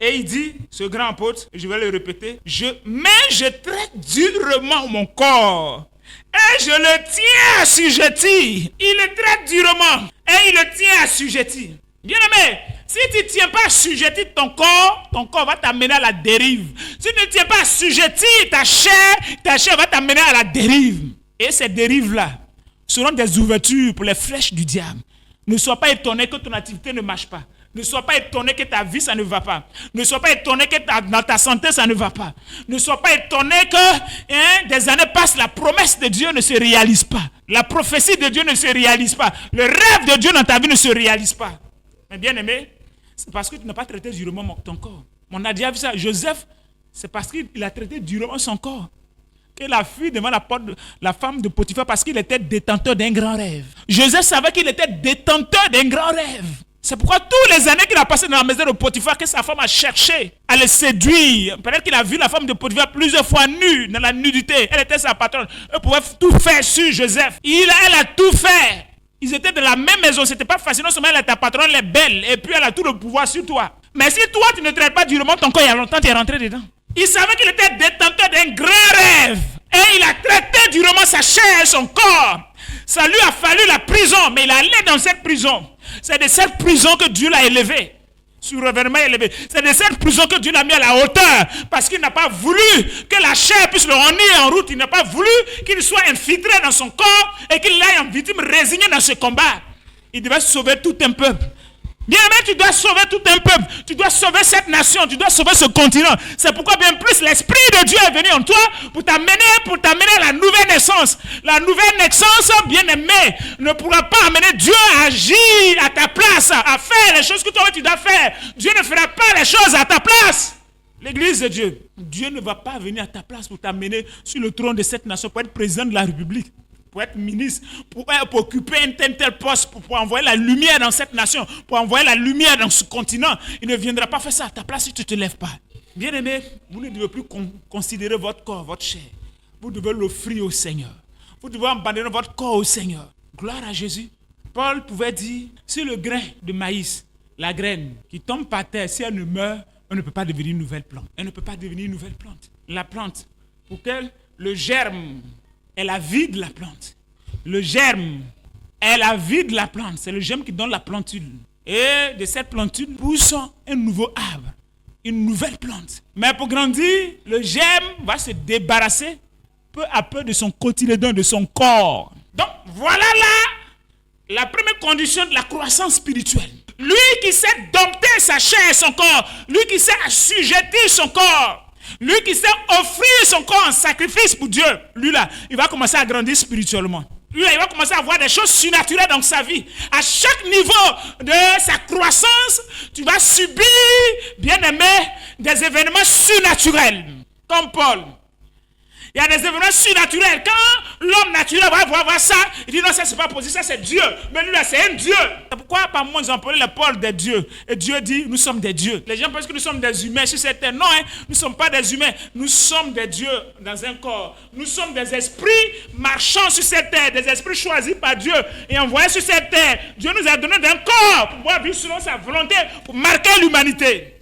Et il dit, ce grand apôtre, je vais le répéter, mais je traite durement mon corps. Et je le tiens assujetti. Il le traite durement. Et il le tient assujetti. Bien aimé, si tu ne tiens pas assujetti ton corps va t'amener à la dérive. Si tu ne tiens pas assujetti ta chair va t'amener à la dérive. Et ces dérives-là seront des ouvertures pour les flèches du diable. Ne sois pas étonné que ton activité ne marche pas. Ne sois pas étonné que ta vie, ça ne va pas. Ne sois pas étonné que dans ta santé, ça ne va pas. Ne sois pas étonné que des années passent, la promesse de Dieu ne se réalise pas. La prophétie de Dieu ne se réalise pas. Le rêve de Dieu dans ta vie ne se réalise pas. Mais bien aimé, c'est parce que tu n'as pas traité durement ton corps. On a déjà vu ça. Joseph, c'est parce qu'il a traité durement son corps qu'il a fui devant la porte de la femme de Potiphar parce qu'il était détenteur d'un grand rêve. Joseph savait qu'il était détenteur d'un grand rêve. C'est pourquoi toutes les années qu'il a passées dans la maison de Potiphar, que sa femme a cherché à le séduire. Peut-être qu'il a vu la femme de Potiphar plusieurs fois nue, dans la nudité. Elle était sa patronne. Elle pouvait tout faire sur Joseph. Elle a tout fait. Ils étaient de la même maison. C'était pas facile. Non seulement elle est ta patronne, elle est belle. Et puis elle a tout le pouvoir sur toi. Mais si toi, tu ne traites pas durement ton corps, il y a longtemps, tu es rentré dedans. Il savait qu'il était détenteur d'un grand rêve. Et il a traité durement sa chair et son corps. Ça lui a fallu la prison. Mais il allait dans cette prison. C'est de cette prison que Dieu l'a élevé. Souverainement élevé. C'est de cette prison que Dieu l'a mis à la hauteur. Parce qu'il n'a pas voulu que la chair puisse le ramener en route. Il n'a pas voulu qu'il soit infiltré dans son corps et qu'il aille en victime résignée dans ce combat. Il devait sauver tout un peuple. Bien aimé, tu dois sauver tout un peuple. Tu dois sauver cette nation. Tu dois sauver ce continent. C'est pourquoi bien plus l'Esprit de Dieu est venu en toi pour t'amener à la nouvelle naissance. La nouvelle naissance, bien aimé, ne pourra pas amener Dieu à agir à ta place, à faire les choses que toi tu dois faire. Dieu ne fera pas les choses à ta place. L'église de Dieu, Dieu ne va pas venir à ta place pour t'amener sur le trône de cette nation, pour être président de la République, pour être ministre, pour occuper un tel poste, pour envoyer la lumière dans cette nation, pour envoyer la lumière dans ce continent. Il ne viendra pas faire ça à ta place si tu ne te lèves pas. Bien aimé, vous ne devez plus considérer votre corps, votre chair. Vous devez l'offrir au Seigneur. Vous devez abandonner votre corps au Seigneur. Gloire à Jésus. Paul pouvait dire, si le grain de maïs, la graine qui tombe par terre, si elle ne meurt, elle ne peut pas devenir une nouvelle plante. Elle ne peut pas devenir une nouvelle plante. La plante, pour qu'elle, le germe, est la vie de la plante. Le germe est la vie de la plante. C'est le germe qui donne la plantule. Et de cette plantule pousse un nouveau arbre, une nouvelle plante. Mais pour grandir, le germe va se débarrasser peu à peu de son cotylédon, de son corps. Donc voilà là la première condition de la croissance spirituelle. Lui qui sait dompter sa chair et son corps, lui qui sait assujettir son corps, lui qui sait offrir son corps en sacrifice pour Dieu, lui là, il va commencer à grandir spirituellement. Lui là, il va commencer à voir des choses surnaturelles dans sa vie. À chaque niveau de sa croissance, tu vas subir, bien aimé, des événements surnaturels. Comme Paul. Il y a des événements surnaturels. Quand l'homme naturel va voir ça, il dit non, ça c'est pas possible, ça c'est Dieu. Mais lui là, c'est un Dieu. Pourquoi par moi ils ont appelé les Paul des dieux? Et Dieu dit, nous sommes des dieux. Les gens pensent que nous sommes des humains sur cette terre. Non, nous ne sommes pas des humains. Nous sommes des dieux dans un corps. Nous sommes des esprits marchant sur cette terre, des esprits choisis par Dieu et envoyés sur cette terre. Dieu nous a donné un corps pour pouvoir vivre selon sa volonté, pour marquer l'humanité.